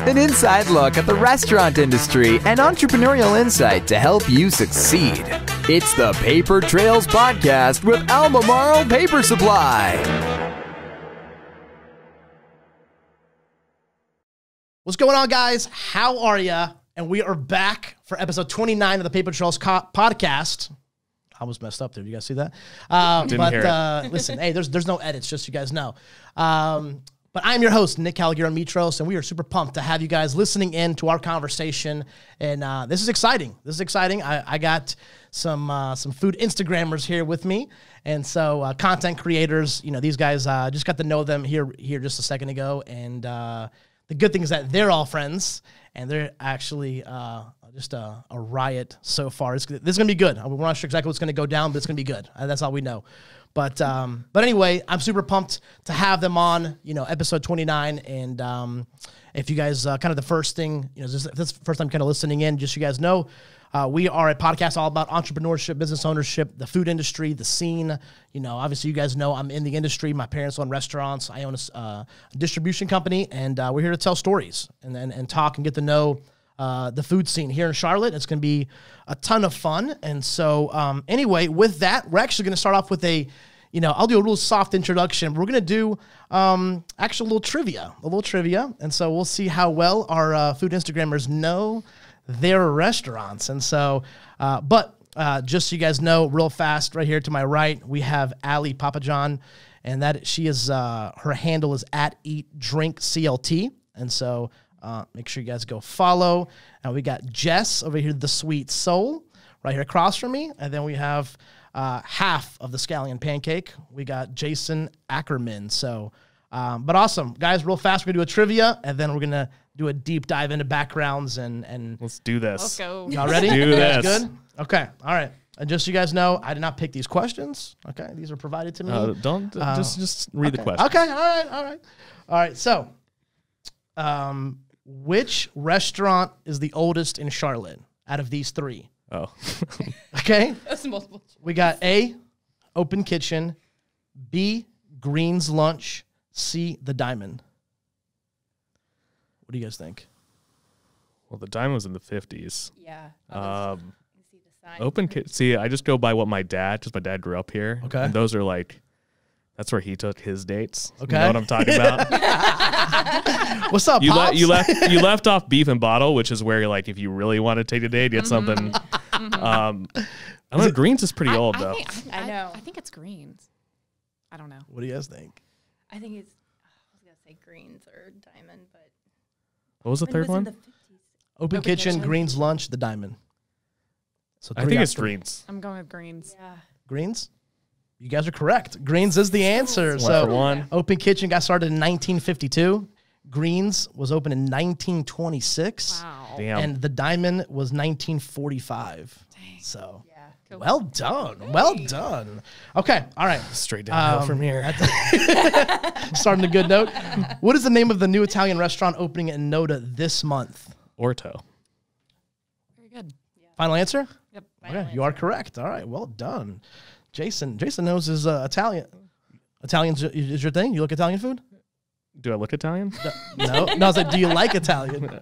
An inside look at the restaurant industry and entrepreneurial insight to help you succeed. It's the Paper Trails Podcast with Albemarle Paper Supply. What's going on, guys? How are ya? And we are back for episode 29 of the Paper Trails Podcast. I almost messed up there. You guys see that? Listen, hey, there's no edits, just so you guys know. But I'm your host, Nick Calagiro-Mitros, and we are super pumped to have you guys listening in to our conversation. And this is exciting. I got some food Instagrammers here with me, and so content creators. You know, these guys just got to know them here just a second ago, and the good thing is that they're all friends, and they're actually just a riot so far. This is going to be good. We're not sure exactly what's going to go down, but it's going to be good. That's all we know. But anyway, I'm super pumped to have them on, episode 29. And if you guys kind of the first thing, this is the first time kind of listening in, just so you guys know, we are a podcast all about entrepreneurship, business ownership, the food industry, the scene. Obviously you guys know I'm in the industry. My parents own restaurants. I own a distribution company, and we're here to tell stories and talk and get to know the food scene here in Charlotte. It's going to be a ton of fun. And so anyway, with that, we're actually going to start off with I'll do a little soft introduction. We're going to do actually a little trivia. And so we'll see how well our food Instagrammers know their restaurants. And so, just so you guys know, real fast, right here to my right, we have Allie Papajohn, and that she is her handle is @EatDrinkCLT. And so make sure you guys go follow. And we got Jess over here, the Sweet Soul, right here across from me. And then we have half of the scallion pancake. We got Jason Ackerman. So, but awesome, guys. Real fast, we're gonna do a trivia, and then we're gonna do a deep dive into backgrounds and let's do this. Let's go. Y'all ready? Do this. Good. Okay. All right. And just so you guys know, I did not pick these questions. Okay, these are provided to me. Just read the question. Okay. All right. So, which restaurant is the oldest in Charlotte out of these three? Oh. Okay. That's multiple. We got A, Open Kitchen, B, Green's Lunch, C, The Diamond. What do you guys think? Well, the Diamond was in the 50s. Yeah. See the sign. Open Kitchen. See, I just go by what my dad grew up here. Okay. And those are that's where he took his dates. Okay. You know what I'm talking about? What's up, you Pops? you left off Beef and Bottle, which is where if you really want to take a date, get something. I don't know. Greens is pretty old though. I know. I think it's Greens. I don't know. What do you guys think? I think it's. I was gonna say Greens or Diamond, but What was the third one? In the 50s. Open Kitchen, Green's Lunch, The Diamond. So I think it's Greens. I'm going with Greens. Yeah. Greens? You guys are correct. Greens is the answer. One So for one. Open Kitchen got started in 1952. Greens was opened in 1926. Wow. Damn. And The Diamond was 1945. Dang. So Yeah. Cool. well done. Well done. Okay. All right. Straight downhill from here. Starting a good note. What is the name of the new Italian restaurant opening in Noda this month? Orto. Very good. Yeah. Final answer? Yep. Okay, you are correct. All right, well done. Jason knows his Italian. Italian is your thing? You like Italian food? Do I look Italian? No. I was like, do you like Italian?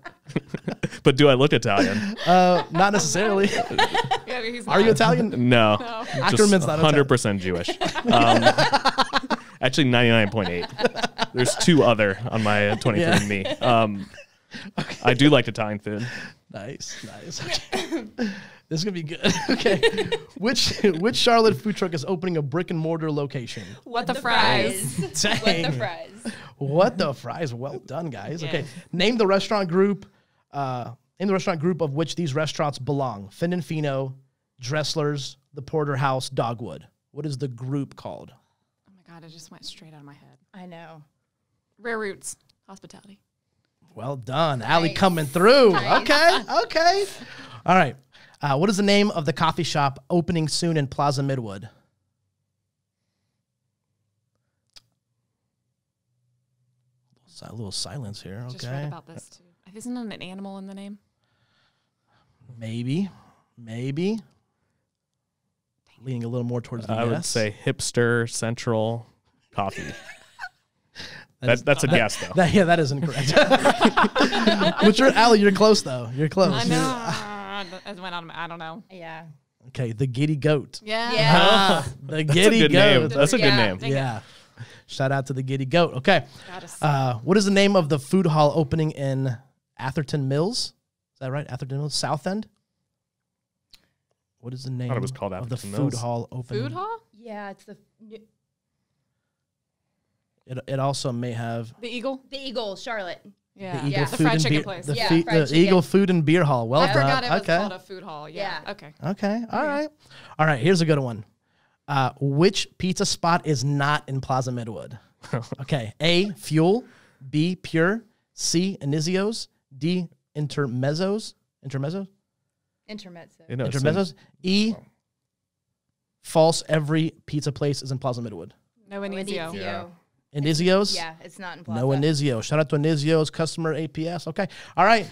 But do I look Italian? Not necessarily. Yeah, he's Are you Italian? No. Ackerman's not Italian. 100% Jewish. Actually, 99.8. There's two other on my 23andMe. I do like Italian food. Nice. Okay. This is gonna be good. Okay. Which Charlotte food truck is opening a brick and mortar location? What the fries? Dang. What the fries? What the fries? Well done, guys. Yeah. Okay. Name the restaurant group. In the restaurant group of which these restaurants belong: Fin and Fino, Dressler's, the Porterhouse, Dogwood. What is the group called? Oh my God! It just went straight out of my head. I know. Rare Roots Hospitality. Well done, Allie coming through. Nice. Okay. All right. What is the name of the coffee shop opening soon in Plaza Midwood? A little silence here. Okay. Just read about this too. Isn't an animal in the name? Maybe. Leaning a little more towards the I would say hipster central coffee. That's a guess, though. That is incorrect. But Allie, you're close, though. You're close. I know. As went on, I don't know. Yeah. Okay, the Giddy Goat. Yeah. Yeah. The Giddy Good Goat. name. That's a good Yeah. name. Yeah. Shout out to the Giddy Goat. Okay. Gotta What is the name of the food hall opening in Atherton Mills? Is that right? Atherton Mills, South End? What is the name it was called of the Atherton food Mills. hall opening? Food hall? Yeah, it's the It also may have The Eagle, Charlotte. Yeah. the Eagle Yeah. The Food fried and chicken Beer. place. The, Yeah, fe- fried the chicken. Eagle Food and Beer Hall. Well I done. forgot it was Okay. called a food hall. Yeah. Yeah. Okay. Okay. All right. All right. Here's a good one. Which pizza spot is not in Plaza Midwood? Okay. A, Fuel. B, Pure. C, Inizios. D, Intermezzos. Intermezzo. You know, Intermezzos. E, false. Every pizza place is in Plaza Midwood. No Inizio. Yeah. Inizios. Yeah, it's not in Plaza. No Inizio. Shout out to Inizios, customer APS. Okay. All right.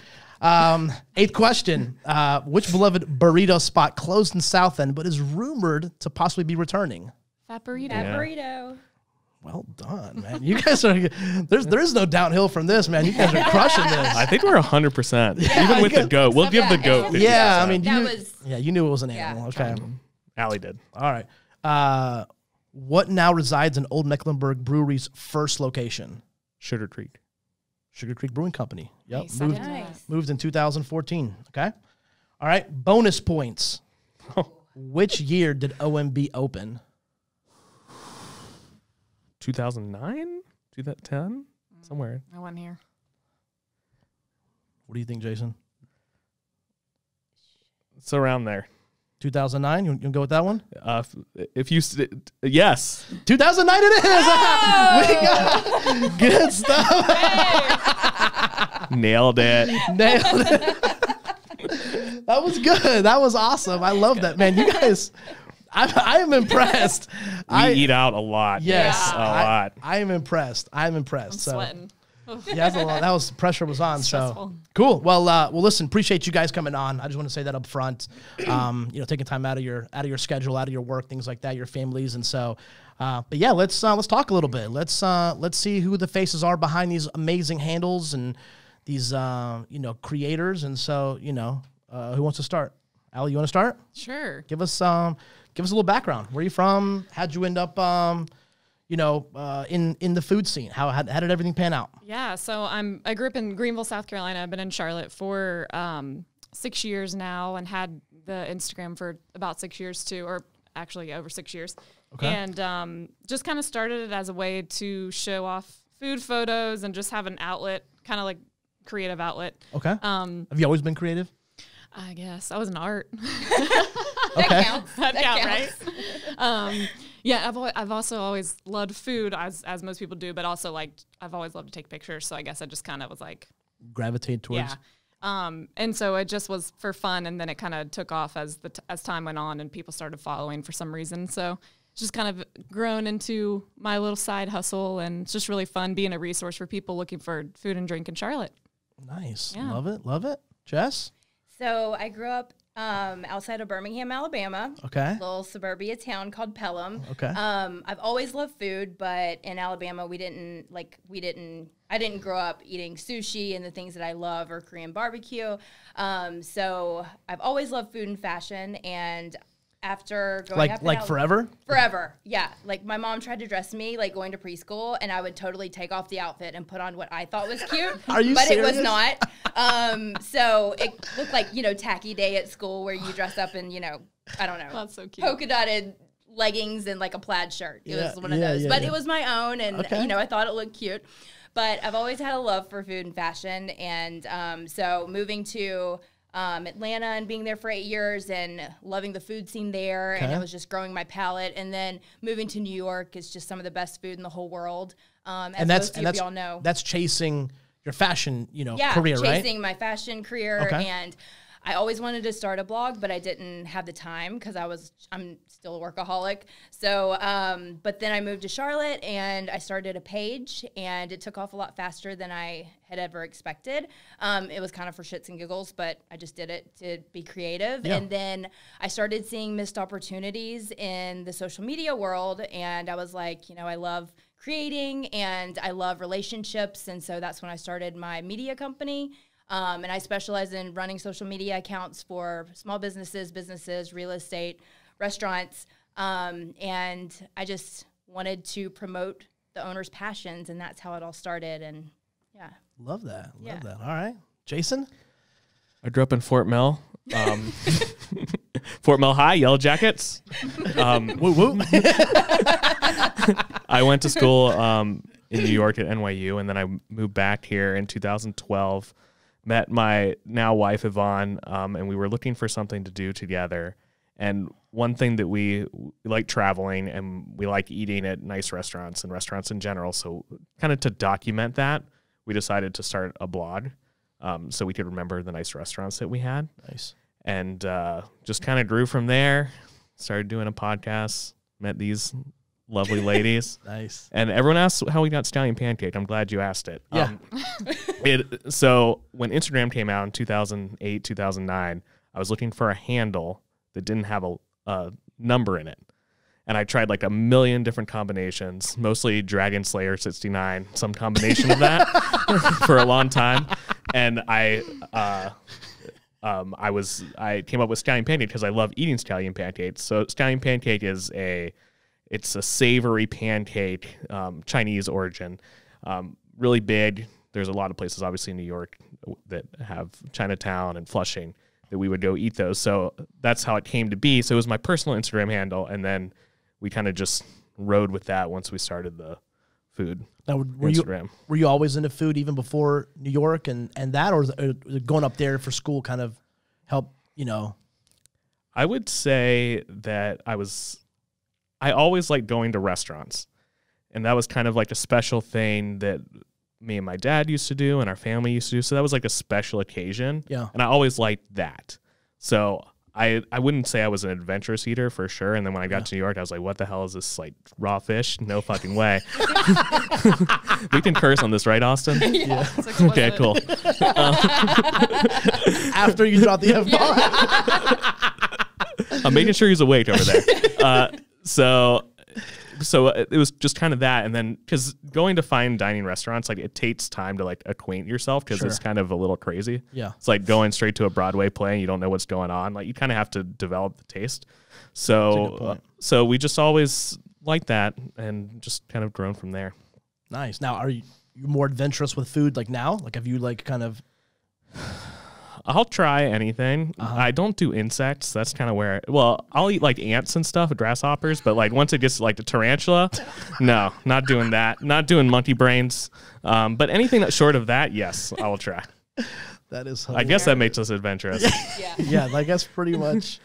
Eighth question. Which beloved burrito spot closed in South End but is rumored to possibly be returning? Fat burrito. That Yeah. burrito. Well done, man. You guys are there is no downhill from this, man. You guys are crushing this. I think we're 100%. Even with the goat. We'll give the goat 50%. Yeah, I mean, That you, was- you knew it was an Yeah. animal. Okay. Allie did. All right. What now resides in Old Mecklenburg Brewery's first location? Sugar Creek. Sugar Creek Brewing Company. Yep. Nice. Moved, Nice. moved in 2014. Okay. All right. Bonus points. Which year did OMB open? 2009? 2010? Somewhere. I wasn't here. What do you think, Jason? It's around there. 2009? You gonna go with that one? If you yes. 2009 it is. We got good stuff. Nailed it. Nailed it. That was good. That was awesome. I love that, man. You guys, I am impressed. We eat out a lot. Yes, A lot. I am impressed. I'm impressed. I'm sweating. Yeah, that's a lot. That was pressure was on. So Stressful. cool. Well, listen. Appreciate you guys coming on. I just want to say that up front. Taking time out of your schedule, out of your work, things like that, your families, and so. But yeah, let's talk a little bit. Let's see who the faces are behind these amazing handles and these creators. And so who wants to start? Allie, you want to start? Sure. Give us a little background. Where are you from? How'd you end up in the food scene? How did everything pan out? Yeah, so I grew up in Greenville, South Carolina. I've been in Charlotte for 6 years now and had the Instagram for about 6 years too, or actually over 6 years. Okay. And just kind of started it as a way to show off food photos and just have an outlet, kind of like creative outlet. Okay. Have you always been creative? I guess I was in art. Okay. That count, right? Yeah, I've also always loved food, as most people do, but also I've always loved to take pictures. So I guess I just kind of was like, Gravitate towards. yeah. And so it just was for fun, and then it kind of took off as time went on, and people started following for some reason. So it's just kind of grown into my little side hustle, and it's just really fun being a resource for people looking for food and drink in Charlotte. Nice. Yeah. Love it. Jess? So I grew up outside of Birmingham, Alabama. Okay. Little suburbia town called Pelham. Okay. I've always loved food, but in Alabama, I didn't grow up eating sushi and the things that I love or Korean barbecue. So I've always loved food and fashion, and after growing up in forever? Forever, yeah. Like my mom tried to dress me like going to preschool, and I would totally take off the outfit and put on what I thought was cute. Are you but serious? it was not. So it looked like tacky day at school where you dress up in I don't know, That's so cute. polka dotted leggings and like a plaid shirt. It was one of those, yeah, but yeah. it was my own, and Okay. I thought it looked cute. But I've always had a love for food and fashion, and so moving to Atlanta and being there for 8 years and loving the food scene there, and Okay. it was just growing my palate. And then moving to New York is just some of the best food in the whole world. As most of y'all know, that's chasing your fashion, yeah, career, right? chasing my fashion career. Okay. And I always wanted to start a blog, but I didn't have the time because I'm still a workaholic. So, but then I moved to Charlotte and I started a page, and it took off a lot faster than I had ever expected. It was kind of for shits and giggles, but I just did it to be creative. Yeah. And then I started seeing missed opportunities in the social media world, and I was like, I love creating, and I love relationships. And so that's when I started my media company. And I specialize in running social media accounts for small businesses, real estate, restaurants. And I just wanted to promote the owner's passions, and that's how it all started. And yeah. Love that. Love that. All right. Jason? I grew up in Fort Mill. Fort Mill High, Yellow Jackets. Woo woo. I went to school in New York at NYU, and then I moved back here in 2012. Met my now wife, Yvonne, and we were looking for something to do together. And one thing that we like traveling, and we like eating at nice restaurants and restaurants in general. So kind of to document that, we decided to start a blog so we could remember the nice restaurants that we had. Nice. And just kind of grew from there, started doing a podcast, met these lovely ladies. Nice. And everyone asks how we got Stallion Pancake. I'm glad you asked it. Yeah. So when Instagram came out in 2008, 2009, I was looking for a handle that didn't have a number in it. And I tried like a million different combinations, mostly Dragon Slayer 69, some combination of that for a long time. And I came up with Stallion Pancake because I love eating Stallion Pancakes. So Stallion Pancake is it's a savory pancake, Chinese origin, really big. There's a lot of places, obviously in New York, that have Chinatown and Flushing that we would go eat those. So that's how it came to be. So it was my personal Instagram handle, and then we kind of just rode with that once we started the food Instagram. Were you always into food even before New York and that, or going up there for school kind of help, you know? I would say that I always liked going to restaurants, and that was kind of like a special thing that me and my dad used to do and our family used to do. So that was like a special occasion. Yeah. And I always liked that. So I wouldn't say I was an adventurous eater for sure. And then when I got to New York, I was like, what the hell is this, like raw fish? No fucking way. We can curse on this, right, Austin? Yeah. Okay, cool. After you drop the F-bomb. I'm making sure he's awake over there. So it was just kind of that. And then because going to fine dining restaurants, like it takes time to like acquaint yourself because it's kind of a little crazy. Yeah. It's like going straight to a Broadway play and you don't know what's going on. Like you kind of have to develop the taste. So we just always liked that and just kind of grown from there. Nice. Now, are you more adventurous with food like now? Like have you like kind of... I'll try anything. I don't do insects. That's kind of where... Well, I'll eat like ants and stuff, grasshoppers, but like once it gets like the tarantula, no, not doing that. Not doing monkey brains. But anything that's short of that, yes, I will try. That is hilarious. I guess that makes us adventurous. Yeah. Yeah, I guess pretty much.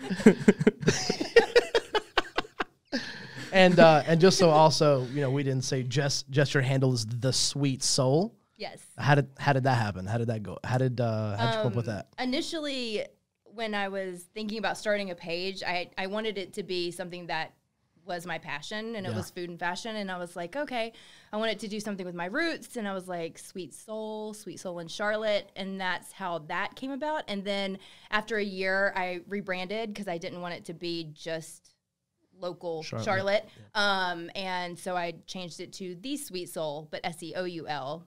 And just so also, you know, we didn't say just your handle is the Sweet Soul. Yes. How did that happen? How did that go? How'd you come up with that? Initially, when I was thinking about starting a page, I wanted it to be something that was my passion, and it was food and fashion. And I was like, okay, I wanted to do something with my roots. And I was like, Sweet Soul in Charlotte. And that's how that came about. And then after a year, I rebranded because I didn't want it to be just local Charlotte. Yeah. And so I changed it to The Sweet Soul, but SEOUL.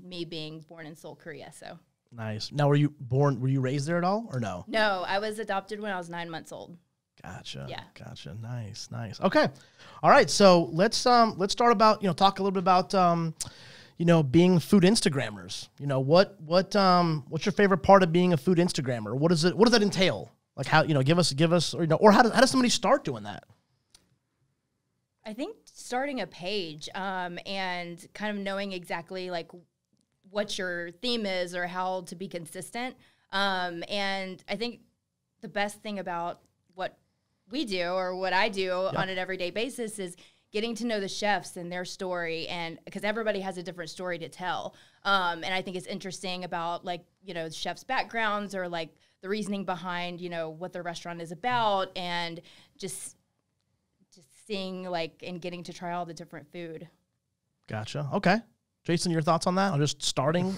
Me being born in Seoul, Korea. So nice. Now, were you raised there at all or no? No, I was adopted when I was 9 months old. Gotcha. Yeah. Gotcha. Nice. Okay. All right. So let's start about, you know, talk a little bit about, you know, being food Instagrammers. You know, what's your favorite part of being a food Instagrammer? What does that entail? Like how, you know, give us, or, you know, or how does somebody start doing that? I think starting a page and kind of knowing exactly like what your theme is or how to be consistent. And I think the best thing about what we do or what I do on an everyday basis is getting to know the chefs and their story, and because everybody has a different story to tell. And I think it's interesting about like, you know, chefs' backgrounds or like the reasoning behind, you know, what the restaurant is about, and just seeing like and getting to try all the different food. Gotcha. Okay. Jason, your thoughts on that? I'm just starting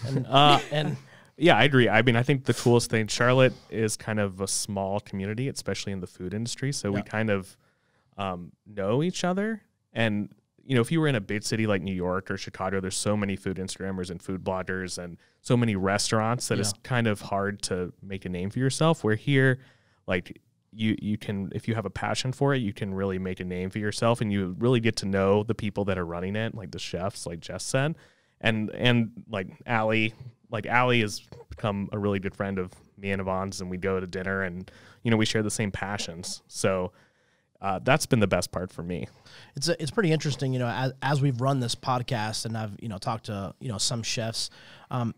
and yeah, I agree. I mean, I think the coolest thing, Charlotte is kind of a small community, especially in the food industry. So we kind of know each other, and if you were in a big city like New York or Chicago, there's so many food Instagrammers and food bloggers and so many restaurants that it's kind of hard to make a name for yourself. Where here, like you can, if you have a passion for it, you can really make a name for yourself, and you really get to know the people that are running it, like the chefs, like Jess said, and like Allie. Like Allie has become a really good friend of me and Yvonne's, and we go to dinner, and we share the same passions. So that's been the best part for me. It's pretty interesting, as we've run this podcast and I've talked to some chefs.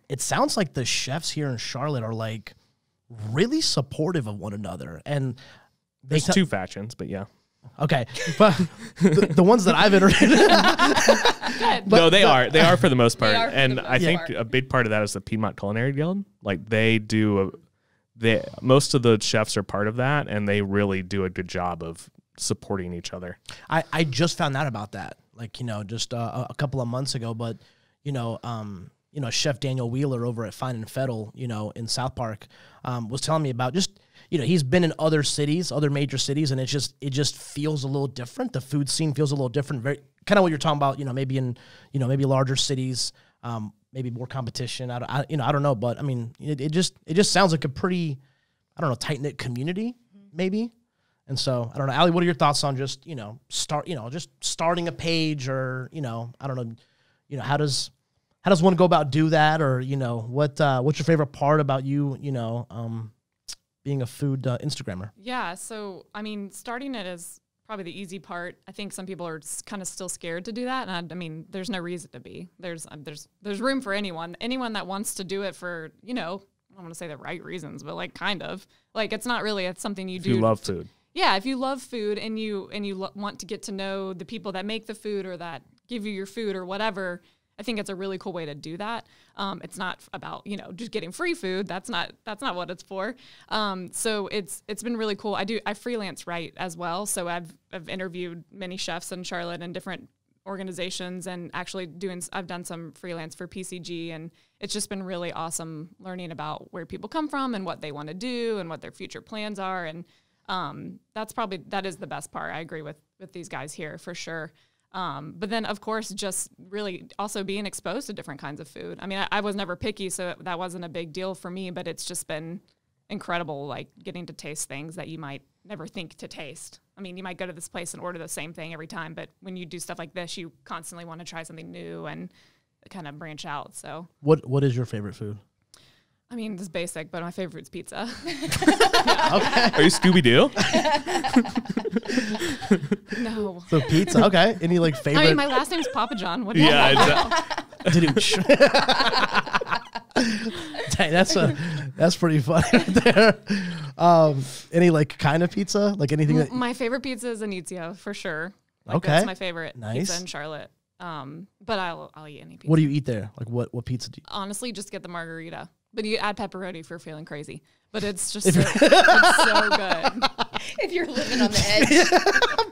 It sounds like the chefs here in Charlotte are like really supportive of one another, and there's two factions, but yeah. Okay, but the ones that I've interviewed, no, they are for the most part, and I think part. a big part of that is the Piedmont Culinary Guild. Like most of the chefs are part of that, and they really do a good job of supporting each other. I just found out about that, like just a couple of months ago, but Chef Daniel Wheeler over at Fine and Fettle, in South Park, was telling me about just. He's been in other cities, other major cities, and it just feels a little different. The food scene feels a little different. Very kind of what you're talking about. Maybe in maybe larger cities, maybe more competition. I don't know, but I mean, it just sounds like a pretty, tight knit community, maybe. And so I don't know, Allie, what are your thoughts on just just starting a page, or I don't know, how does one go about do that, or what's your favorite part about you, being a food Instagrammer? Yeah, so I mean, starting it is probably the easy part. I think some people are kind of still scared to do that, and I mean, there's no reason to be. There's room for anyone that wants to do it for I don't want to say the right reasons, but like kind of like it's not really something you do. If you love food. Yeah, if you love food and you want to get to know the people that make the food or that give you your food or whatever. I think it's a really cool way to do that. It's not about just getting free food. That's not what it's for. So it's been really cool. I freelance write as well. So I've interviewed many chefs in Charlotte and different organizations, and actually I've done some freelance for PCG, and it's just been really awesome learning about where people come from and what they want to do and what their future plans are. And that is the best part. I agree with these guys here for sure. But then, of course, just really also being exposed to different kinds of food. I mean, I was never picky, so that wasn't a big deal for me, but it's just been incredible, like getting to taste things that you might never think to taste. I mean, you might go to this place and order the same thing every time, but when you do stuff like this, you constantly want to try something new and kind of branch out. So what is your favorite food? I mean, it's basic, but my favorite's pizza. Okay. Are you Scooby-Doo? No. So pizza, okay. Any favorite? I mean, my last name's Papajohn. What do you Dang, that's pretty funny right there. Any kind of pizza? Like anything that my favorite pizza is Anizio for sure. Okay. That's my favorite Nice. pizza in Charlotte. But I'll eat any pizza. What do you eat there? Like what pizza do you Honestly, just get the margarita. But you add pepperoni if you're feeling crazy. But it's just it's so good. If you're living on the edge.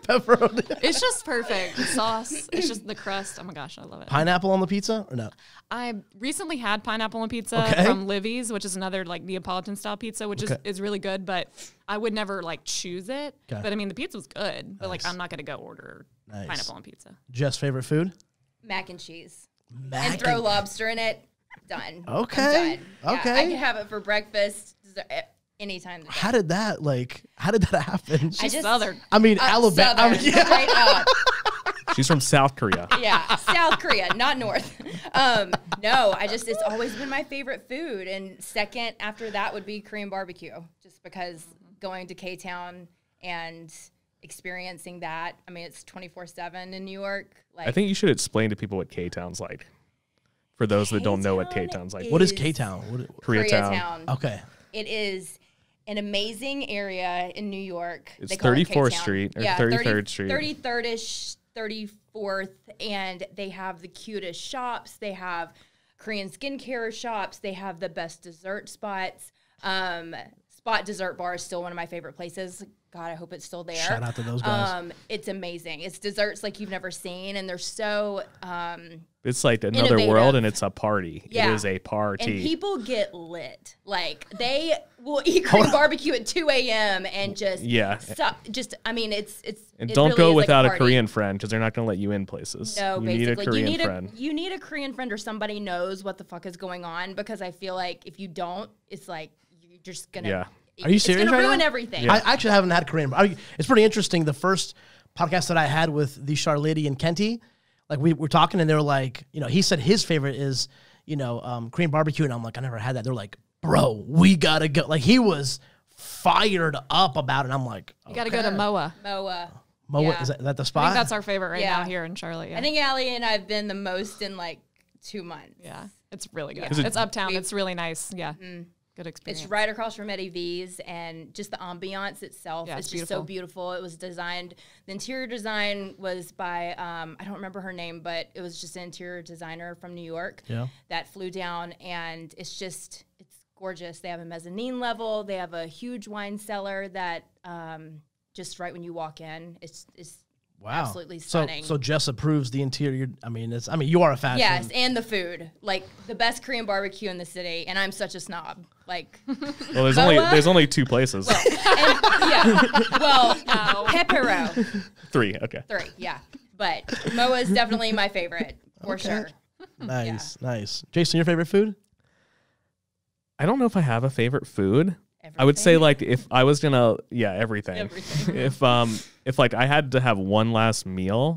Pepperoni. It's just perfect. The sauce, it's just the crust. Oh my gosh, I love it. Pineapple on the pizza or no? I recently had pineapple on pizza from Livy's, which is another Neapolitan style pizza, which is really good, but I would never choose it. Okay. But I mean, the pizza was good, but I'm not going to go order pineapple on pizza. Jess' favorite food? Mac and cheese. And throw lobster in it. Done. Okay. I'm done. Okay. Yeah, I can have it for breakfast, dessert, anytime. How did that happen? She's Southern. I mean, Alabama. Southern, straight up. She's from South Korea. Yeah, South Korea, not North. No, it's always been my favorite food. And second after that would be Korean barbecue, just because going to K-Town and experiencing that. I mean, it's 24/7 in New York. I think you should explain to people what K-Town's like. For those that don't know what K-Town's like. What is K-Town? Koreatown. Okay. It is an amazing area in New York. It's 34th Street or 33rd Street. 33rd-ish, 34th, and they have the cutest shops. They have Korean skincare shops. They have the best dessert spots. Spot Dessert Bar is still one of my favorite places. God, I hope it's still there. Shout out to those guys. It's amazing. It's desserts like you've never seen, and they're so it's like another innovative. world, and it's a party. Yeah. It is a party. And people get lit. Like, they will eat Korean barbecue at 2 a.m. and just I mean, it's and it don't really go is without like a Korean friend because they're not going to let you in places. No, you basically. need a Korean friend. You need a Korean friend or somebody knows what the fuck is going on, because I feel like if you don't, it's like you're just going to... Yeah. Are you serious It's going right to ruin now? everything. Yeah. I actually haven't had Korean. It's pretty interesting. The first podcast that I had with the Charlotte and Kenty, like we were talking, and they were like, you know, he said his favorite is, you know, Korean barbecue, and I'm like, I never had that. They're like, bro, we gotta go. Like, he was fired up about it. And I'm like, You got to go to MOA. MOA. Moa, Yeah. is that the I spot? think that's our favorite right Yeah. now here in Charlotte. Yeah. I think Allie and I have been the most in like 2 months. Yeah, it's really good. Yeah. It's uptown. It's really nice. Yeah, good It's experience. right across from Eddie V's, and just the ambiance itself Yeah, is it's just so beautiful. It was designed, the interior design was by, I don't remember her name, but it was just an interior designer from New York that flew down, and it's gorgeous. They have a mezzanine level. They have a huge wine cellar that just right when you walk in, it's absolutely stunning. So Jess approves the interior. I mean, you are a fan. Yes, and the food, like the best Korean barbecue in the city, and I'm such a snob. Like, Well, there's only 2 places. Pepero. 3, okay. 3, yeah. But MOA is definitely my favorite, for sure. Nice. Jason, your favorite food? I don't know if I have a favorite food. I would say, like, if I was gonna, everything. if like I had to have one last meal,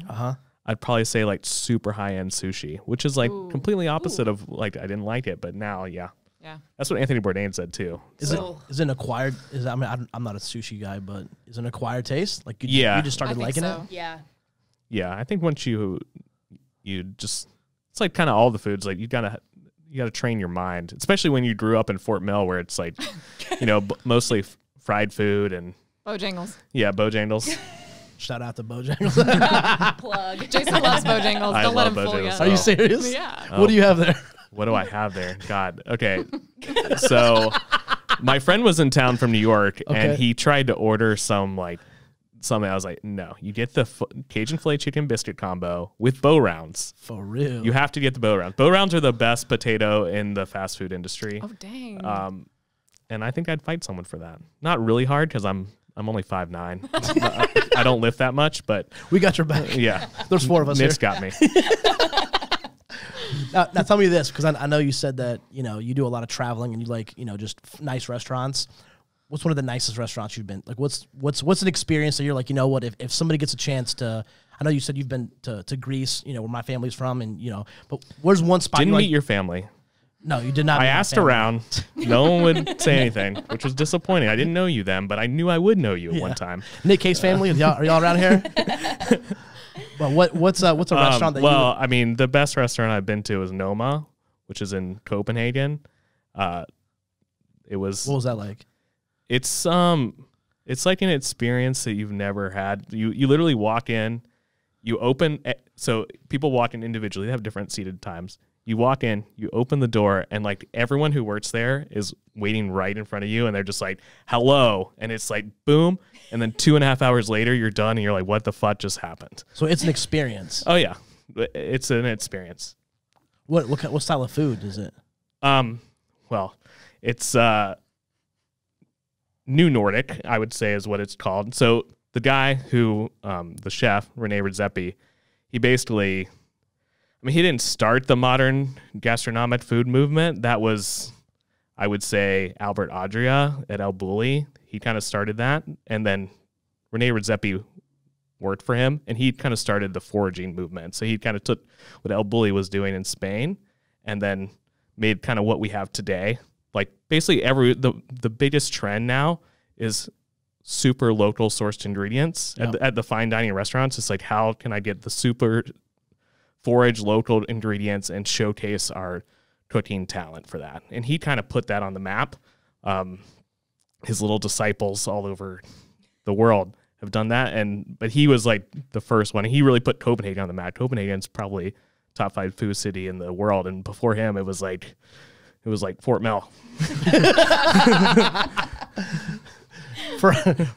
I'd probably say like super high end sushi, which is like completely opposite of like I didn't like it, but now that's what Anthony Bourdain said too. Is it an acquired? I mean, I'm not a sushi guy, but is it an acquired taste? Like, you just started liking it? Yeah. I think once you just, it's like kind of all the foods, like you gotta train your mind, especially when you grew up in Fort Mill, where it's like, mostly fried food and Bojangles. Yeah, Bojangles. Shout out to Bojangles. Plug. Jason loves Bojangles. I Don't let love him fool you. Bojangles. Are you serious? Yeah. What do you have there? What do I have there? God. Okay. So my friend was in town from New York, and he tried to order something. I was like, no, you get the Cajun filet chicken biscuit combo with bow rounds. For real. You have to get the bow rounds. Bow rounds are the best potato in the fast food industry. Oh, dang. And I think I'd fight someone for that. Not really hard because I'm only 5'9". I don't lift that much, but we got your back. Yeah. There's 4 of us Nick's here. got me. Now tell me this, because I know you said that, you do a lot of traveling and you like, just nice restaurants. What's one of the nicest restaurants you've been? Like, what's an experience that you're like, you know what, if somebody gets a chance to, I know you said you've been to Greece, where my family's from, and, but where's one spot Didn't you're meet like, your family. No, you did not. I asked around. No one would say anything, which was disappointing. I didn't know you then, but I knew I would know you at one time. Nick Case family, are y'all around here? But what's a restaurant that I mean, the best restaurant I've been to is Noma, which is in Copenhagen. It was. What was that like? It's like an experience that you've never had. You literally walk in, you open. So people walk in individually. They have different seated times. You walk in, you open the door, and like everyone who works there is waiting right in front of you, and they're just like, hello. And it's like, boom. And then 2.5 hours later, you're done, and you're like, what the fuck just happened? So it's an experience. Oh, yeah. It's an experience. What style of food is it? Well, it's New Nordic, I would say is what it's called. So the guy who, the chef, Rene Redzepi, he basically... he didn't start the modern gastronomic food movement. That was, I would say, Albert Adria at El Bulli. He kind of started that. And then Rene Redzepi worked for him, and he kind of started the foraging movement. So he kind of took what El Bulli was doing in Spain and then made kind of what we have today. Like basically the biggest trend now is super local sourced ingredients. Yeah. At the fine dining restaurants. It's like, how can I get the super forage local ingredients and showcase our cooking talent for that? And he kind of put that on the map. His little disciples all over the world have done that. But he was like the first one. He really put Copenhagen on the map. Copenhagen's probably top 5 food city in the world. And before him, it was like Fort Mill. for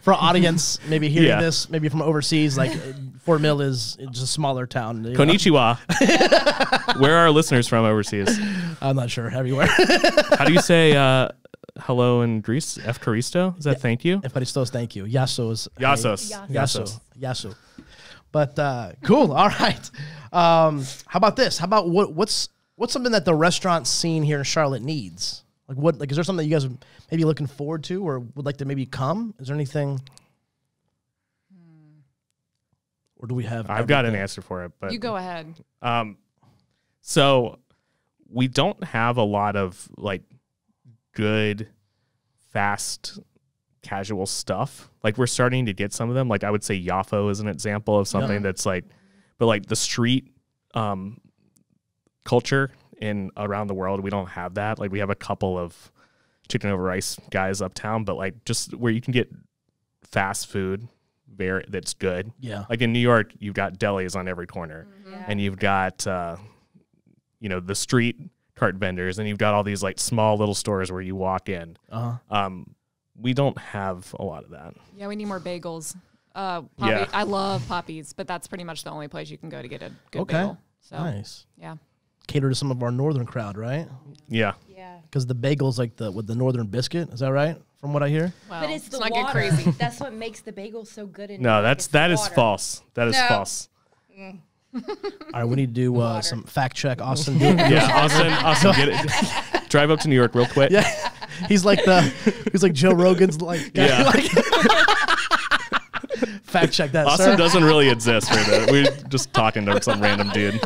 our audience, maybe hearing Yeah. this, maybe from overseas, like Fort Mill is just a smaller town. You know? Konnichiwa. Where are our listeners from overseas? I'm not sure. Everywhere. How do you say hello in Greece? Efkaristo? Is that thank you? Efkaristos, thank you. Yasos. Yasos. Yaso. But cool. All right. How about this? How about what's something that the restaurant scene here in Charlotte needs? Like is there something that you guys are maybe looking forward to or would like to maybe come? Is there anything? Or do we have? I've got an answer for it, but You go ahead. So we don't have a lot of like good, fast, casual stuff. Like we're starting to get some of them. Like I would say Yafo is an example of something that's like, but like the street culture in around the world, we don't have that. Like we have a couple of chicken over rice guys uptown, but like just where you can get fast food that's good. Yeah. Like in New York, you've got delis on every corner, Yeah. and you've got the street cart vendors, and you've got all these like small little stores where you walk in. We don't have a lot of that. Yeah, we need more bagels. Yeah. I love Poppies, but that's pretty much the only place you can go to get a good bagel. So, Nice. yeah. Cater to some of our northern crowd, right? Yeah. Yeah. Because the bagel's like with the northern biscuit. Is that right? From what I hear. Well, But it's the not water. get crazy. That's what makes the bagel so good. In New No, York. that is water. false. That is No. false. All right, we need to do Water. some fact check. Austin, do it. Yeah, Austin, get it. Drive up to New York real quick. Yeah, he's like Joe Rogan's like guy. Yeah. Like, fact check that, Austin sir. doesn't really exist for that. We're just talking to some random dude.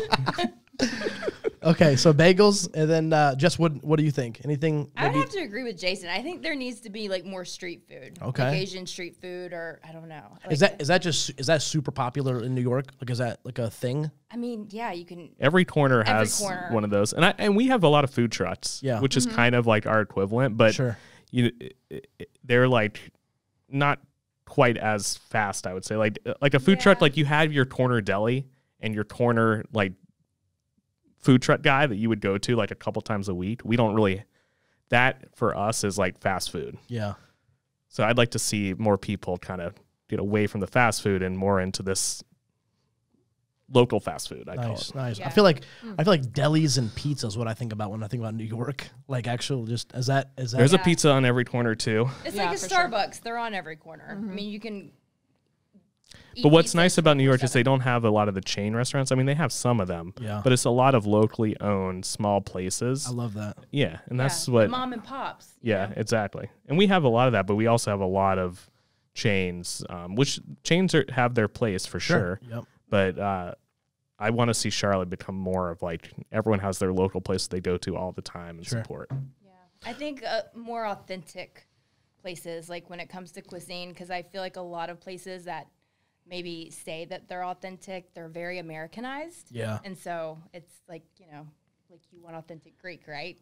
Okay, so bagels, and then Jess, what do you think? Anything? I would maybe- have to agree with Jason. I think there needs to be like more street food. Okay. Like Asian street food, or I don't know. Is that super popular in New York? Like, is that like a thing? I mean, yeah, you can. Every corner has corner. one of those, and we have a lot of food trucks, Yeah. which is kind of like our equivalent, but Sure. they're like not quite as fast. I would say like a food truck, like you have your corner deli and your corner like food truck guy that you would go to like a couple times a week. We don't really. That for us is like fast food. Yeah. So I'd like to see more people kind of get away from the fast food and more into this local fast food. I call it. Nice. Yeah. I feel like delis and pizza is what I think about when I think about New York. Like actual, just is that There's a pizza on every corner too. It's Yeah, like a for sure. Starbucks. They're on every corner. I mean, you can. eat But what's pizza nice about New York is 24/7. they don't have a lot of the chain restaurants. I mean, they have some of them, Yeah. but it's a lot of locally owned small places. I love that. Yeah, and that's Yeah, what. mom and pops. Yeah, exactly. And we have a lot of that, but we also have a lot of chains, which chains have their place for sure. Yep. But I want to see Charlotte become more of like everyone has their local place they go to all the time and Sure. support. Yeah, I think more authentic places, like when it comes to cuisine, because I feel like a lot of places that maybe say that they're authentic, they're very Americanized. Yeah. And so it's like, like you want authentic Greek, right?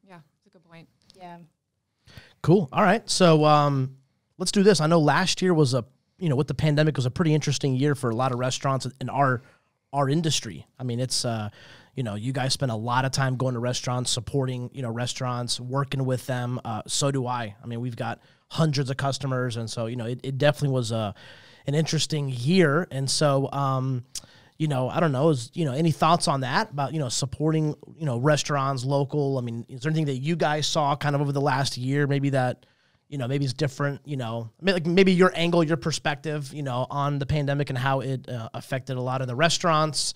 Yeah, that's a good point. Yeah. Cool. All right. So let's do this. I know last year was with the pandemic was a pretty interesting year for a lot of restaurants in our industry. I mean, it's you guys spend a lot of time going to restaurants, supporting restaurants, working with them. So do I. I mean, we've got hundreds of customers, and so it definitely was an interesting year. And so I don't know, any thoughts on that about supporting restaurants local? I mean, is there anything that you guys saw kind of over the last year, maybe that maybe it's different, maybe your angle, your perspective, on the pandemic and how it affected a lot of the restaurants,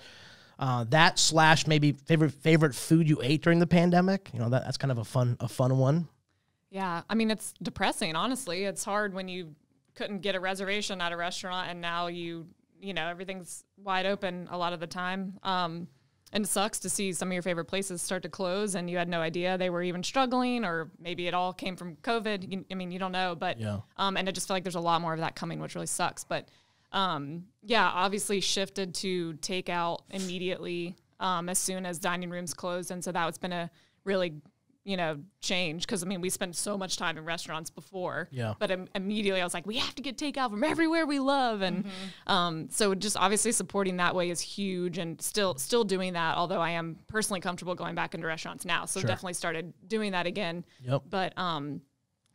/ maybe favorite food you ate during the pandemic. That's kind of a fun one. Yeah, I mean, it's depressing, honestly. It's hard when you couldn't get a reservation at a restaurant and now everything's wide open a lot of the time. And it sucks to see some of your favorite places start to close and you had no idea they were even struggling, or maybe it all came from COVID. You don't know, but, Yeah. And I just feel like there's a lot more of that coming, which really sucks. But, obviously shifted to takeout immediately, as soon as dining rooms closed. And so that's been a really, change. Cause we spent so much time in restaurants before, Yeah. but immediately I was like, we have to get takeout from everywhere we love. And, so just obviously supporting that way is huge, and still doing that. Although I am personally comfortable going back into restaurants now. So Sure. definitely started doing that again. Yep. But,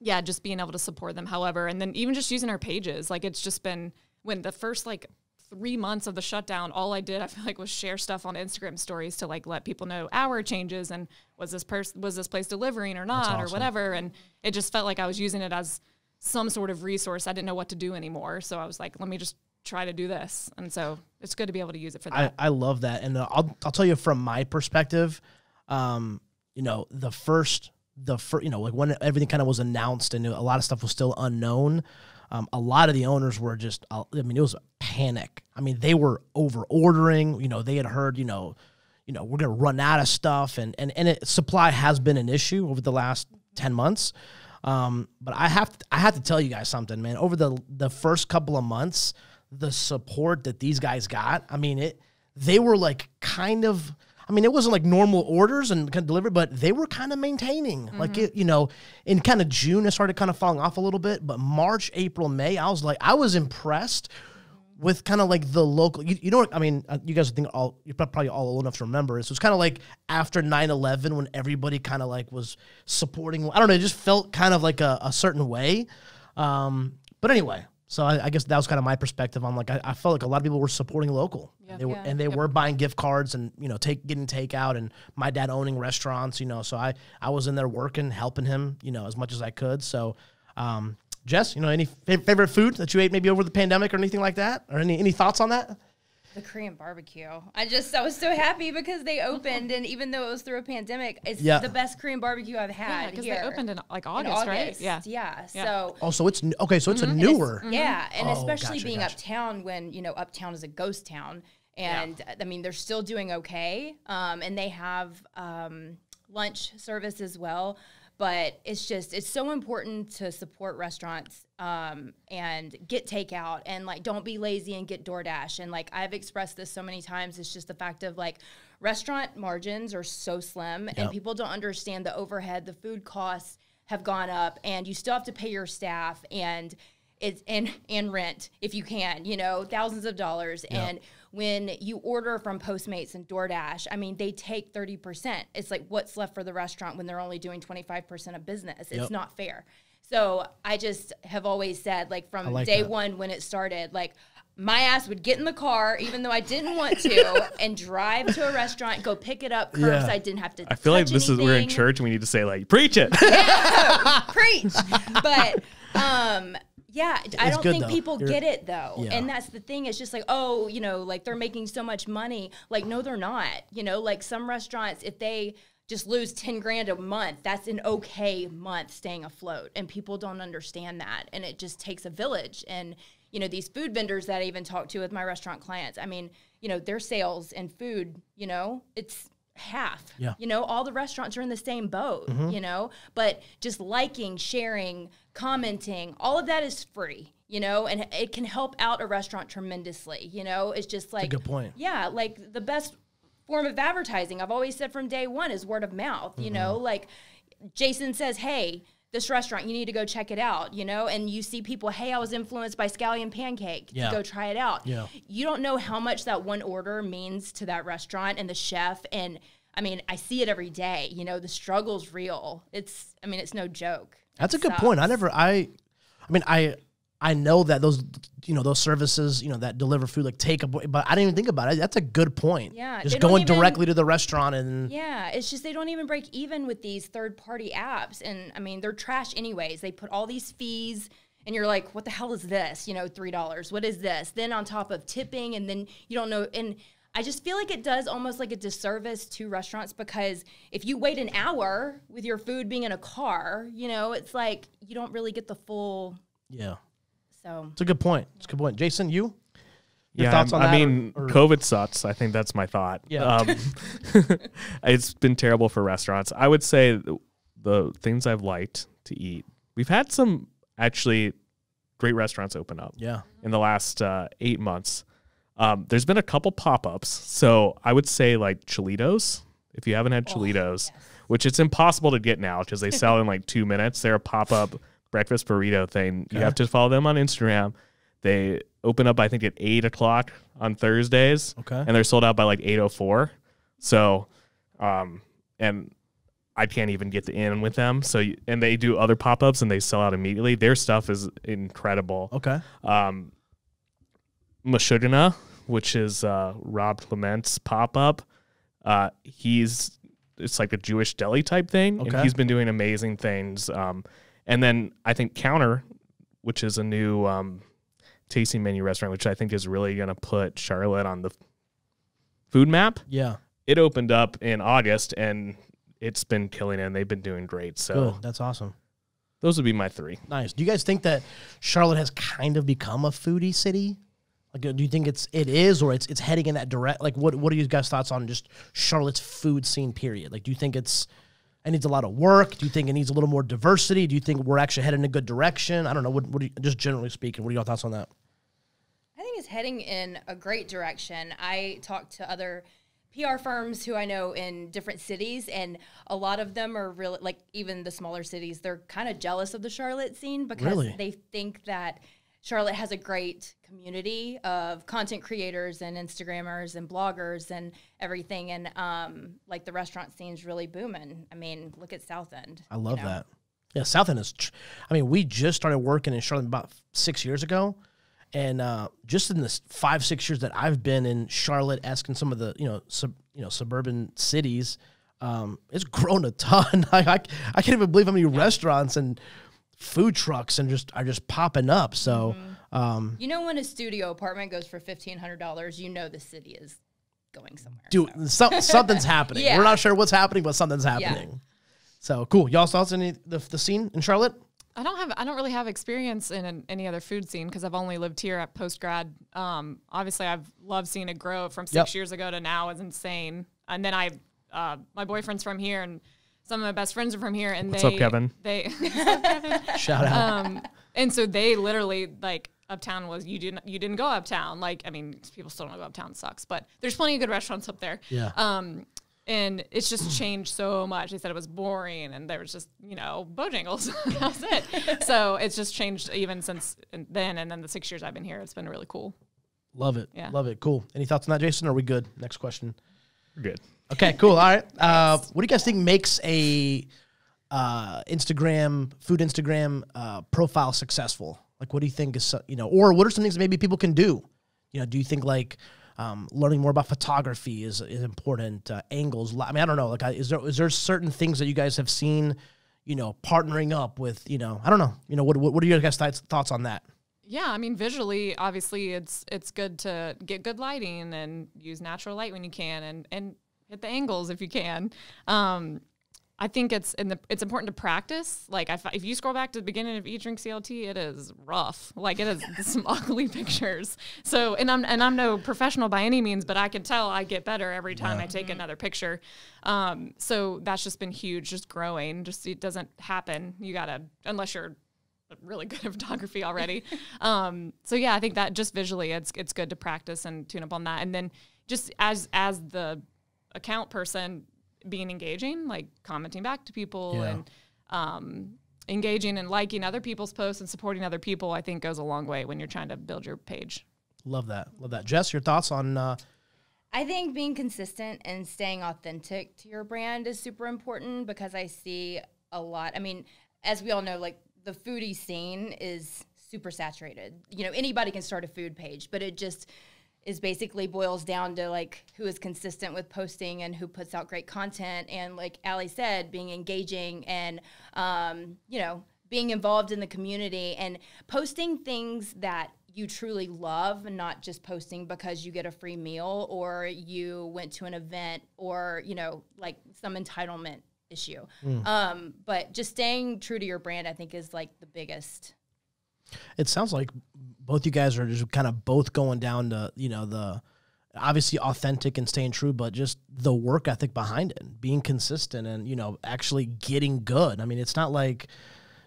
yeah, just being able to support them however. And then even just using our pages, like it's just been when the first like 3 months of the shutdown, all I did, I feel like, was share stuff on Instagram stories to like let people know hour changes and was this place delivering or not or whatever. And it just felt like I was using it as some sort of resource. I didn't know what to do anymore. So I was like, let me just try to do this. And so it's good to be able to use it for that. I love that. And I'll tell you from my perspective, you know, the first, you know, like when everything kind of was announced and a lot of stuff was still unknown, a lot of the owners were just, I mean, it was a panic. I mean, they were over ordering, you know, they had heard, you know, we're going to run out of stuff and supply has been an issue over the last 10 months. But I have to tell you guys something, man. Over the first couple of months, the support that these guys got, I mean, they were like kind of, I mean, it wasn't like normal orders and kind of delivery, but they were kind of maintaining. Like, you know, in kind of June, it started kind of falling off a little bit. But March, April, May, I was impressed with kind of like the local, you know what, I mean, you guys think you're probably all old enough to remember. So it's kind of like after 9/11 when everybody kind of like was supporting, I don't know, it just felt kind of like a certain way. But anyway, so I guess that was kind of my perspective on like, I felt like a lot of people were supporting local. Yeah. They were buying gift cards and, you know, getting takeout, and my dad owning restaurants, you know, so I was in there working, helping him, you know, as much as I could. So, Jess, you know, any favorite food that you ate maybe over the pandemic or anything like that? Or any thoughts on that? The Korean barbecue. I was so happy because they opened, and even though it was through a pandemic, it's the best Korean barbecue I've had. Because they opened in like August, right? Yeah. So. Oh, so it's okay. So it's a newer. Yeah, and especially being uptown, when you know uptown is a ghost town, and I mean they're still doing okay, and they have lunch service as well. But it's so important to support restaurants and get takeout and like don't be lazy and get DoorDash. And like I've expressed this so many times, it's just the fact of like restaurant margins are so slim and people don't understand the overhead, the food costs have gone up, and you still have to pay your staff and rent if you can, you know, thousands of dollars. And when you order from Postmates and DoorDash, I mean, they take 30%. It's like what's left for the restaurant when they're only doing 25% of business. It's not fair. So I just have always said, like from day one when it started, like my ass would get in the car, even though I didn't want to, and drive to a restaurant, go pick it up curbside. I didn't have to. I feel like we're in church and we need to say like, preach it. Yeah, preach. But yeah, I don't think people get it though. Yeah. And that's the thing. It's just like, oh, you know, like they're making so much money. Like, no, they're not. You know, like some restaurants, if they just lose 10 grand a month, that's an okay month staying afloat. And people don't understand that. And it just takes a village. And, you know, these food vendors that I even talk to with my restaurant clients, I mean, you know, their sales and food, you know, it's half. Yeah. You know, all the restaurants are in the same boat, you know, but just liking, sharing, commenting, all of that is free, you know, and it can help out a restaurant tremendously, you know. It's just like, that's a good point. Yeah, like the best form of advertising, I've always said from day one, is word of mouth, you know, like Jason says, hey, this restaurant, you need to go check it out, you know, and you see people, hey, I was influenced by scallion pancake, to go try it out. Yeah. You don't know how much that one order means to that restaurant and the chef. And I mean, I see it every day, you know, the struggle's real. It's no joke. That's a good point. I know that those, you know, those services, you know, that deliver food, like takeaway, but I didn't even think about it. That's a good point. Yeah. Just going directly to the restaurant and. Yeah. It's just, they don't even break even with these third-party apps. And I mean, they're trash anyways. They put all these fees and you're like, what the hell is this? You know, $3. What is this? Then on top of tipping, and then you don't know. And I just feel like it does almost like a disservice to restaurants, because if you wait an hour with your food being in a car, you know, it's like you don't really get the full. Yeah. So it's a good point. It's a good point. Jason, your thoughts on that? I mean, COVID sucks. I think that's my thought. Yeah. It's been terrible for restaurants. I would say the things I've liked to eat, we've had some actually great restaurants open up. Yeah. In the last 8 months. There's been a couple pop-ups. So I would say like Cholitos, if you haven't had Cholitos, which it's impossible to get now because they sell in like 2 minutes. They're a pop-up breakfast burrito thing. Okay. You have to follow them on Instagram. They open up, I think, at 8 o'clock on Thursdays. Okay. And they're sold out by like 8:04. So, and I can't even get in with them. So, and they do other pop-ups and they sell out immediately. Their stuff is incredible. Okay. Mashugana, which is Rob Clement's pop-up. It's like a Jewish deli type thing, and he's been doing amazing things. And then I think Counter, which is a new tasting menu restaurant, which I think is really going to put Charlotte on the food map. Yeah. It opened up in August, and it's been killing it, and they've been doing great. So good. That's awesome. Those would be my 3. Nice. Do you guys think that Charlotte has kind of become a foodie city? Like, do you think it is, or it's heading in that direct? Like, what are you guys' thoughts on just Charlotte's food scene? Period. Like, do you think it needs a lot of work? Do you think it needs a little more diversity? Do you think we're actually heading in a good direction? I don't know. What do you, just generally speaking, what are your thoughts on that? I think it's heading in a great direction. I talked to other PR firms who I know in different cities, and a lot of them are really, like, even the smaller cities, they're kind of jealous of the Charlotte scene because they think that Charlotte has a great community of content creators and Instagrammers and bloggers and everything. And like the restaurant scene's really booming. I mean, look at South End. I love that. Yeah, South End is, we just started working in Charlotte about 6 years ago. And just in the 5-6 years that I've been in Charlotte, asking some of the, suburban cities, it's grown a ton. I can't even believe how many restaurants and food trucks and are just popping up. So, when a studio apartment goes for $1,500, the city is going somewhere. Dude, something's happening. Yeah. We're not sure what's happening, but something's happening. Yeah. So cool. Y'all thoughts on the scene in Charlotte? I don't really have experience in any other food scene because I've only lived here at post grad. Obviously, I've loved seeing it grow from 6 years ago to now. Is insane. And then my boyfriend's from here, and some of my best friends are from here. And What's up, Kevin? Shout out. And so they literally, like, Uptown was you didn't go uptown. Like, I mean, people still don't go uptown. It sucks, but there's plenty of good restaurants up there. Yeah. And it's just changed so much. They said it was boring, and there was just, Bojangles. That's it. So it's just changed even since then. And then the 6 years I've been here, it's been really cool. Love it. Yeah. Love it. Cool. Any thoughts on that, Jason? Or are we good? Next question. We're good. Okay, cool. All right. What do you guys think makes a food Instagram profile successful? Like, what do you think is, or what are some things that maybe people can do? Do you think like learning more about photography is important? Angles. I mean, I don't know. Like, is there certain things that you guys have seen, partnering up with, I don't know. What are your guys' thoughts on that? Yeah, I mean, visually, obviously, it's good to get good lighting and use natural light when you can, and hit the angles if you can. I think it's important to practice. Like, if you scroll back to the beginning of Eat Drink CLT, it is rough. Like, it is some ugly pictures. So, and I'm no professional by any means, but I can tell I get better every time I take another picture. So that's just been huge, just growing. It doesn't happen. You gotta, unless you're really good at photography already. So yeah, I think that just visually, it's good to practice and tune up on that. And then just as the account person, being engaging, like commenting back to people and engaging and liking other people's posts and supporting other people, I think goes a long way when you're trying to build your page. Love that. Love that. Jess, your thoughts on... I think being consistent and staying authentic to your brand is super important because I see a lot. I mean, as we all know, like the foodie scene is super saturated. Anybody can start a food page, but it just is basically boils down to like who is consistent with posting and who puts out great content. And like Allie said, being engaging and, being involved in the community and posting things that you truly love and not just posting because you get a free meal or you went to an event or, like some entitlement issue. But just staying true to your brand, I think, is like the biggest. It sounds like both you guys are just kind of both going down to, the obviously authentic and staying true, but just the work ethic behind it, being consistent and, actually getting good. I mean, it's not like,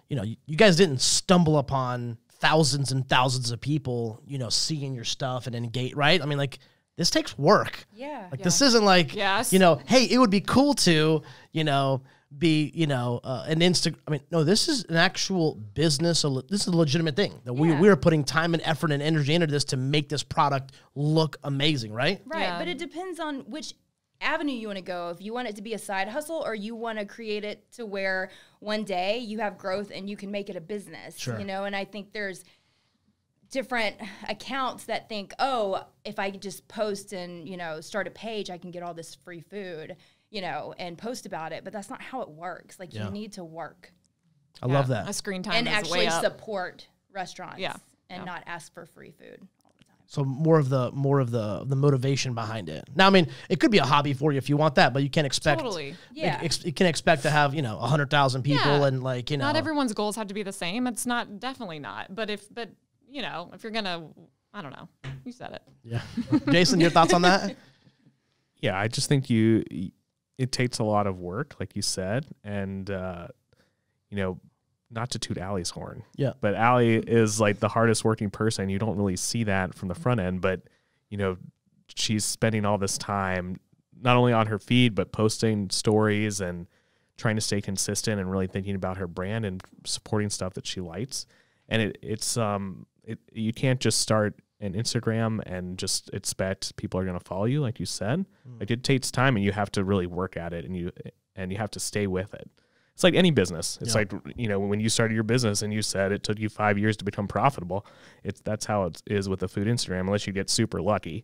you guys didn't stumble upon thousands and thousands of people, seeing your stuff and engage, right? I mean, like, this takes work. Yeah. Like, this isn't like, hey, it would be cool to, be, an Instagram. I mean, no, this is an actual business. This is a legitimate thing that we are putting time and effort and energy into this to make this product look amazing, right? Right. Yeah. But it depends on which avenue you want to go, if you want it to be a side hustle or you want to create it to where one day you have growth and you can make it a business, Sure. you know, and I think there's different accounts that think, oh, if I just post and, you know, start a page, I can get all this free food, you know, and post about it. But that's not how it works. Like, you need to work. I love that. My screen time And is actually way up. support restaurants and not ask for free food all the time. So more of the motivation behind it. Now, I mean, it could be a hobby for you if you want that, but you can't expect. Totally. Yeah. You can expect to have 100,000 people and Not everyone's goals have to be the same. It's not, definitely not. But if you're gonna, I don't know. You said it. Yeah. Jason, your thoughts on that? Yeah, I just think it takes a lot of work, like you said, and not to toot Allie's horn. Yeah. But Allie is like the hardest working person. You don't really see that from the front end, but she's spending all this time not only on her feed, but posting stories and trying to stay consistent and really thinking about her brand and supporting stuff that she likes. And you can't just start an Instagram and just expect people are going to follow you, like you said. Like, it takes time, and you have to really work at it, and you have to stay with it. It's like any business. It's like, when you started your business and you said it took you 5 years to become profitable. That's how it is with the food Instagram, unless you get super lucky,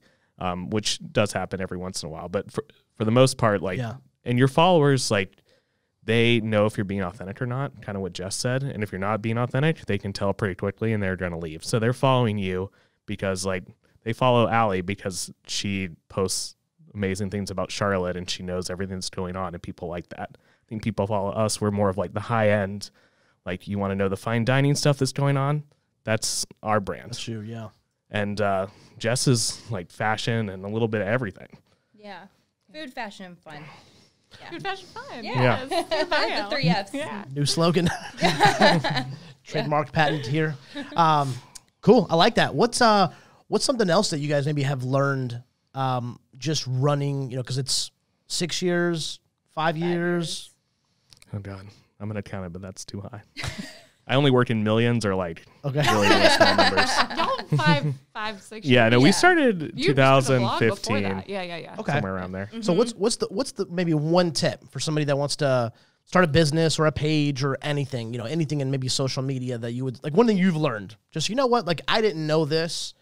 which does happen every once in a while. But for the most part, and your followers, like, they know if you're being authentic or not, kind of what Jess said. And if you're not being authentic, they can tell pretty quickly, and they're going to leave. So they're following you because, like, they follow Allie because she posts amazing things about Charlotte and she knows everything that's going on, and people like that. I think people follow us. We're more of like the high end, like, you want to know the fine dining stuff that's going on. That's our brand. That's you, yeah. And Jess is like fashion and a little bit of everything. Yeah. Food, fashion, and fun. Yeah. Food, fashion, fun. Yeah. Yes. The 3 Fs. Yeah. New slogan. Trademark patent here. Cool. I like that. What's something else that you guys maybe have learned just running, because it's 6 years, 5 years? Oh, God. I'm going to count it, but that's too high. I only work in millions or like Okay. really, really small numbers. Y'all 5, 6 years. Yeah, no, we started You started a blog before 2015, that. Yeah. Okay. somewhere around there. So what's the maybe one tip for somebody that wants to start a business or a page or anything, anything in maybe social media that you would, like, one thing you've learned, just, like, I didn't know this,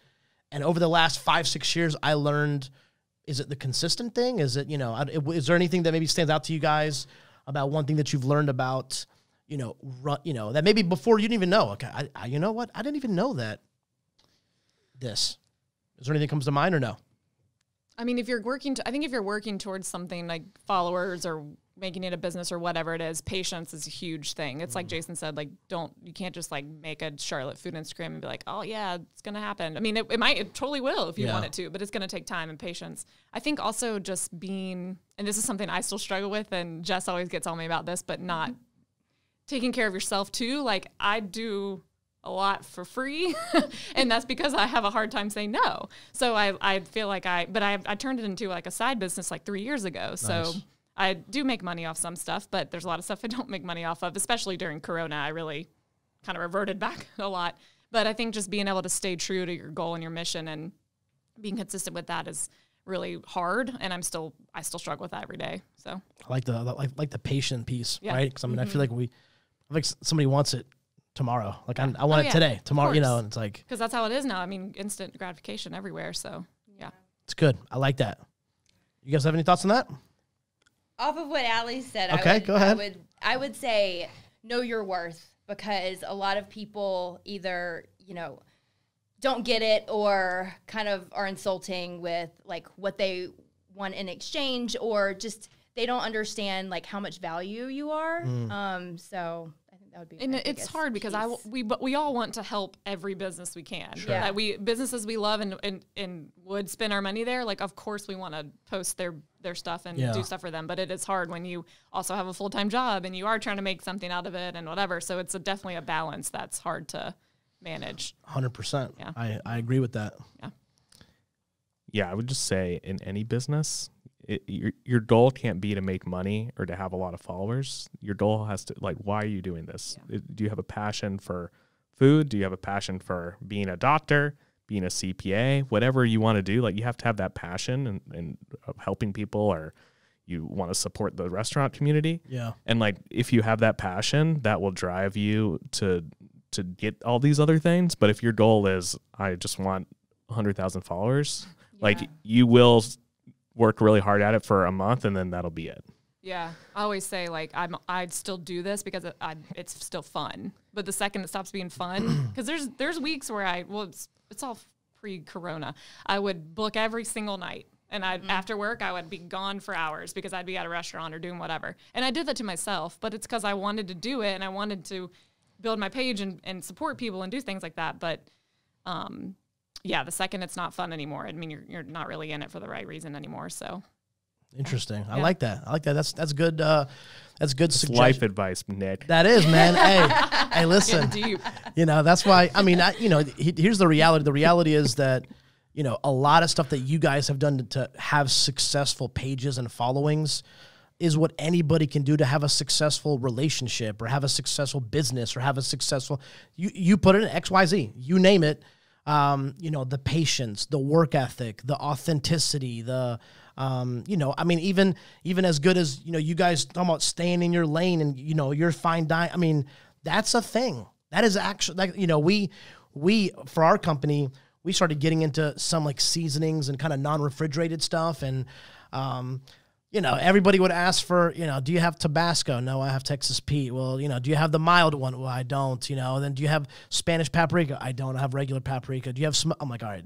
and over the last 5-6 years I learned. Is it the consistent thing? Is it, is there anything that maybe stands out to you guys about one thing that you've learned about, that maybe before you didn't even know? Okay, you know what? I didn't even know that. Is there anything that comes to mind or no? I mean, if you're working towards something like followers or making it a business or whatever it is, patience is a huge thing. It's like Jason said, like, you can't just like make a Charlotte food Instagram and be like, oh yeah, it's going to happen. I mean, it totally will if you want it to, but it's going to take time and patience. I think also just being, and this is something I still struggle with, and Jess always gets on me about this, but not taking care of yourself too. Like, I do a lot for free and that's because I have a hard time saying no. So I feel like I turned it into like a side business like 3 years ago. Nice. So I do make money off some stuff, but there's a lot of stuff I don't make money off of, especially during Corona. I really kind of reverted back a lot. But I think just being able to stay true to your goal and your mission and being consistent with that is really hard. And I still struggle with that every day. So I like the patient piece, Yeah. right? Because I feel like somebody wants it tomorrow. Like, I want it today, tomorrow, and it's like, because that's how it is now. I mean, instant gratification everywhere. So yeah, it's good. I like that. You guys have any thoughts on that? Off of what Allie said, Okay, go ahead. I would say know your worth, because a lot of people either, don't get it or kind of are insulting with like what they want in exchange, or just they don't understand like how much value you are. So I think that would be. And it's hard because we all want to help every business we can. Sure. Yeah. Businesses we love and would spend our money there. Like, of course we want to post their stuff and do stuff for them, but it is hard when you also have a full-time job and you are trying to make something out of it and whatever. So it's definitely a balance that's hard to manage. 100%. Yeah. I agree with that. Yeah. Yeah, I would just say in any business, your goal can't be to make money or to have a lot of followers. Your goal has to, like, why are you doing this? Yeah. Do you have a passion for food? Do you have a passion for being a doctor? being a CPA, whatever you want to do, like you have to have that passion and helping people, or you want to support the restaurant community. Yeah. And like, if you have that passion, that will drive you to get all these other things. But if your goal is, I just want 100,000 followers, like you will work really hard at it for a month and then that'll be it. Yeah, I always say like I'd still do this because it's still fun. But the second it stops being fun, because there's weeks where it's all pre-corona, I would book every single night, and after work I would be gone for hours because I'd be at a restaurant or doing whatever. And I did that to myself, but it's because I wanted to do it and I wanted to build my page and support people and do things like that. But yeah, the second it's not fun anymore, I mean you're not really in it for the right reason anymore. So. Interesting. I like that. That's good. That's good suggestion. Life advice, Nick. That is, man. Hey, listen. Deep. That's why. I mean, here's the reality. The reality is that a lot of stuff that you guys have done to have successful pages and followings is what anybody can do to have a successful relationship or have a successful business or have a successful. You put it in XYZ. You name it. The patience, the work ethic, the authenticity, the I mean, even as good as, you guys talking about staying in your lane and, you're fine dining. I mean, that's a thing. That is actually, we, for our company, we started getting into some like seasonings and kind of non-refrigerated stuff. And, everybody would ask for, do you have Tabasco? No, I have Texas Pete. Well, do you have the mild one? Well, I don't, Then do you have Spanish paprika? I don't. I have regular paprika. Do you have I'm like, all right,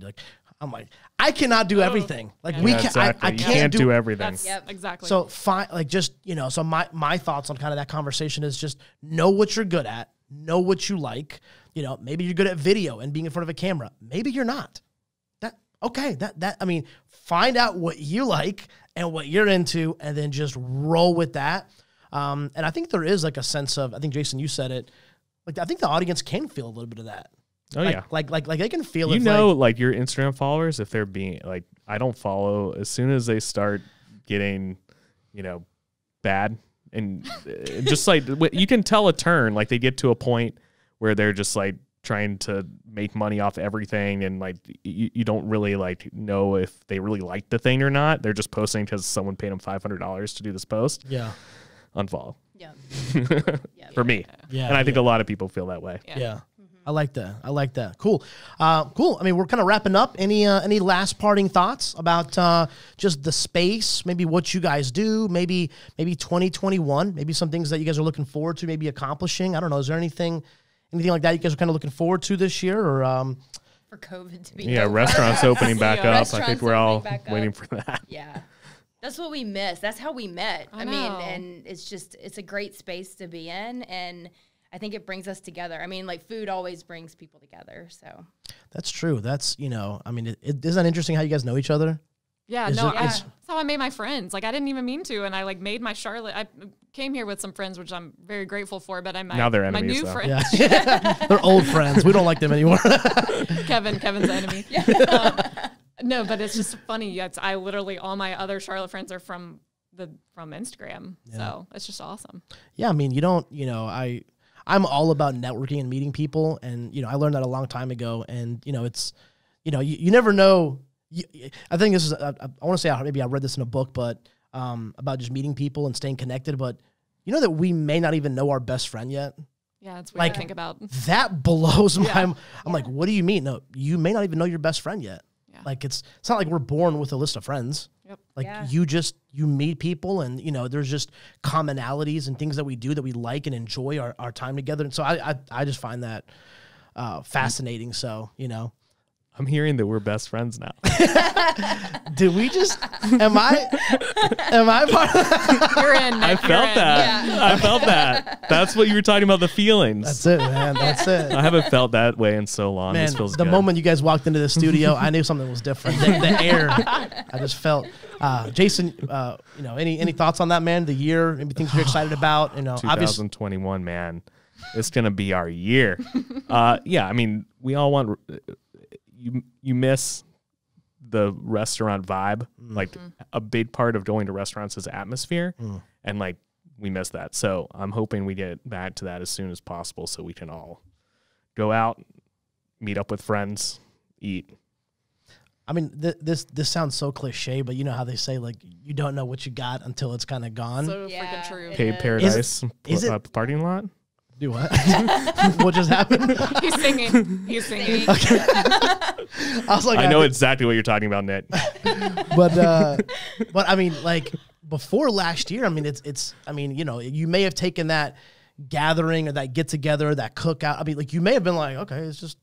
I cannot do everything. Like we can, exactly. I can't do everything. Yep, exactly. So fine, like just, so my thoughts on kind of that conversation is just know what you're good at, know what you like. Maybe you're good at video and being in front of a camera. Maybe you're not. Find out what you like and what you're into and then just roll with that. And I think there is like a sense of, I think Jason, you said it, like I think the audience can feel a little bit of that. Oh like, yeah. Like they can feel it. Like your Instagram followers, if they're being like, I don't follow, as soon as they start getting, bad and just like, you can tell a turn, like they get to a point where they're just like trying to make money off everything. And like, you don't really like know if they really like the thing or not. They're just posting because someone paid them $500 to do this post. Yeah. Unfollow. Yeah. For me. Yeah. And I think a lot of people feel that way. Yeah. I like that. Cool. Cool. I mean, we're kind of wrapping up. Any last parting thoughts about just the space, maybe what you guys do, maybe 2021, maybe some things that you guys are looking forward to, maybe accomplishing? I don't know. Is there anything like that you guys are kind of looking forward to this year, or for COVID to be over. Restaurants opening back up. Restaurants I think we're all waiting up. for that. Yeah. That's what we miss. That's how we met. I mean, know. and it's a great space to be in, and I think it brings us together. I mean, like food always brings people together. So that's true. That's, I mean, isn't that interesting how you guys know each other? Yeah, that's how I made my friends. Like I didn't even mean to, and I like made my Charlotte. I came here with some friends, which I'm very grateful for. But now they're enemies, my new though. friend. Yeah. They're old friends. We don't like them anymore. Kevin's the enemy. No, but it's just funny. I literally all my other Charlotte friends are from Instagram. Yeah. So it's just awesome. Yeah, I mean, I'm all about networking and meeting people, and I learned that a long time ago. And it's, you never know. I think this is I want to say maybe I read this in a book, but about just meeting people and staying connected. But that we may not even know our best friend yet. Yeah, it's weird to think about. That blows my. I'm like, what do you mean? No, you may not even know your best friend yet. Yeah. Like it's not like we're born with a list of friends. Yep. Like you meet people, and there's just commonalities and things that we do that we like and enjoy our time together. And so I just find that fascinating. So I'm hearing that we're best friends now. Did we just? Am I part of that? You're in. I felt that. Yeah. I felt that. That's what you were talking about, the feelings. That's it, man. That's it. I haven't felt that way in so long. Man, this feels the good. moment you guys walked into the studio, I knew something was different. The air, I just felt. Jason, any thoughts on that, man? The year, maybe things you're excited about. 2021, man, it's gonna be our year. Yeah, I mean, we all want. You miss the restaurant vibe. Like a big part of going to restaurants is atmosphere, and like we miss that. So I'm hoping we get back to that as soon as possible, so we can all go out, meet up with friends, eat. I mean, this sounds so cliche, but you know how they say, like, you don't know what you got until it's kind of gone. So freaking true. Paradise Is it parking lot. Do what? What just happened? He's singing. He's singing. Okay. I was like, I know exactly what you're talking about, Nick. But I mean, like before last year, I mean, it's I mean, you know, you may have taken that gathering or that get together, that cookout. I mean, like you may have been like, okay, it's just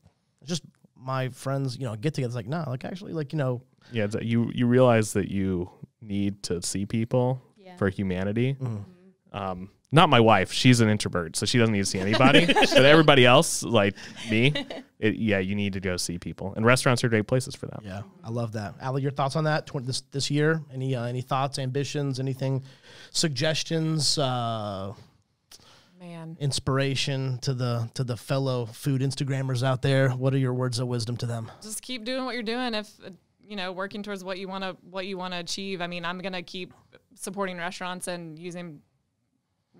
my friends, you know, get together. It's like, no, like actually, like, you know, yeah, it's, you realize that you need to see people for humanity. Not my wife. She's an introvert, so she doesn't need to see anybody. But everybody else, like me, you need to go see people. And restaurants are great places for that. Yeah, I love that. Allie, your thoughts on that this year? Any thoughts, ambitions, anything, suggestions, inspiration to the fellow food Instagrammers out there? What are your words of wisdom to them? Just keep doing what you're doing. If you know, working towards what you want to achieve. I mean, I'm gonna keep supporting restaurants and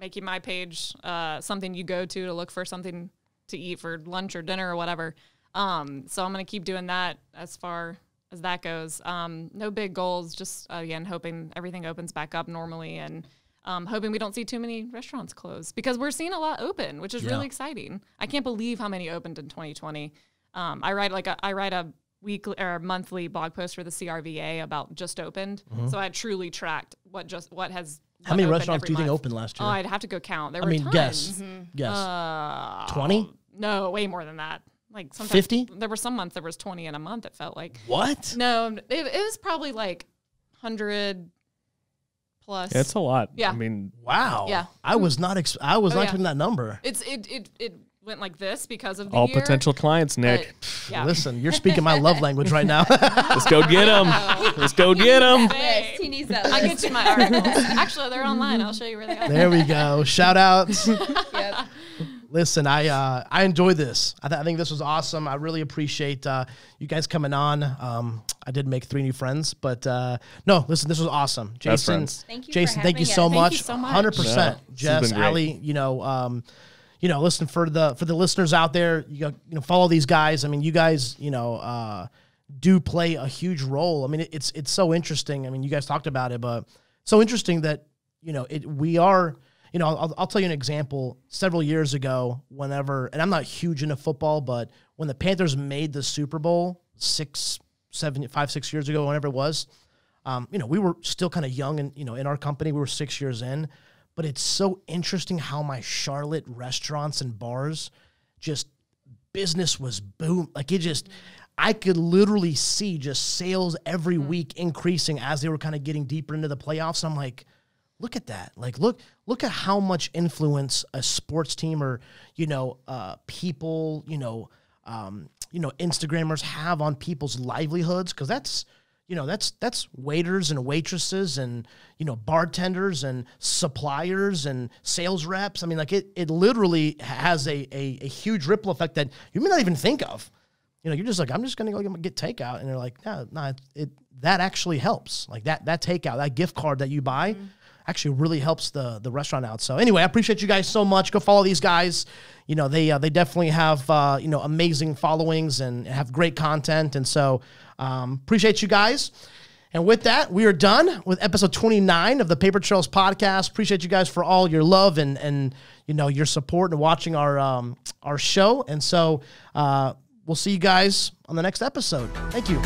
making my page something you go to look for something to eat for lunch or dinner or whatever. So I'm going to keep doing that as far as that goes. No big goals, just, again, hoping everything opens back up normally and hoping we don't see too many restaurants close because we're seeing a lot open, which is really exciting. I can't believe how many opened in 2020. I write a weekly or monthly blog post for the CRVA about just opened. So I truly tracked what has. How many restaurants do you think opened last year? Oh, I'd have to go count. There were tons. Guess. 20? No, way more than that. Like 50? There were some months there was 20 in a month. It felt like. What? No, it was probably like 100 plus. Yeah, it's a lot. Yeah. I mean, wow. Yeah. I was not expecting that number. It went like this because of the all year, potential clients, Nick. but, yeah. Listen, you're speaking my love language right now. Let's go get them. Let's go get them. Yes, he needs that. I get you my articles. Actually, they're online. I'll show you where they are. There we go. Shout outs. Yep. Listen, I enjoy this. I think this was awesome. I really appreciate you guys coming on. I did make 3 new friends, but no, listen, this was awesome. Jason, Thank you. Jason, for thank you having so us. much. you so much. 100%. Yeah, Jess, Allie, you know, listen, for the listeners out there, you follow these guys. I mean, you guys, do play a huge role. I mean, it's so interesting. I mean, you guys talked about it, but so interesting that, we are, I'll tell you an example. Several years ago, and I'm not huge into football, but when the Panthers made the Super Bowl 5, 6 years ago, whenever it was, we were still kind of young and, in our company, we were 6 years in. But it's so interesting how my Charlotte restaurants and bars business was boom. Like I could literally see just sales every week increasing as they were kind of getting deeper into the playoffs. I'm like, look at that. Like, look at how much influence a sports team or, people, Instagrammers have on people's livelihoods. Cause that's waiters and waitresses and, bartenders and suppliers and sales reps. I mean, like it literally has a huge ripple effect that you may not even think of. You're just like, I'm just going to go get takeout. And they're like, no, that actually helps. Like that takeout, that gift card that you buy actually really helps the restaurant out. So anyway, I appreciate you guys so much. Go follow these guys. They definitely have, amazing followings and have great content. And so, appreciate you guys. And with that, we are done with episode 29 of the Paper Trails podcast. Appreciate you guys for all your love and your support and watching our show. And so we'll see you guys on the next episode. Thank you.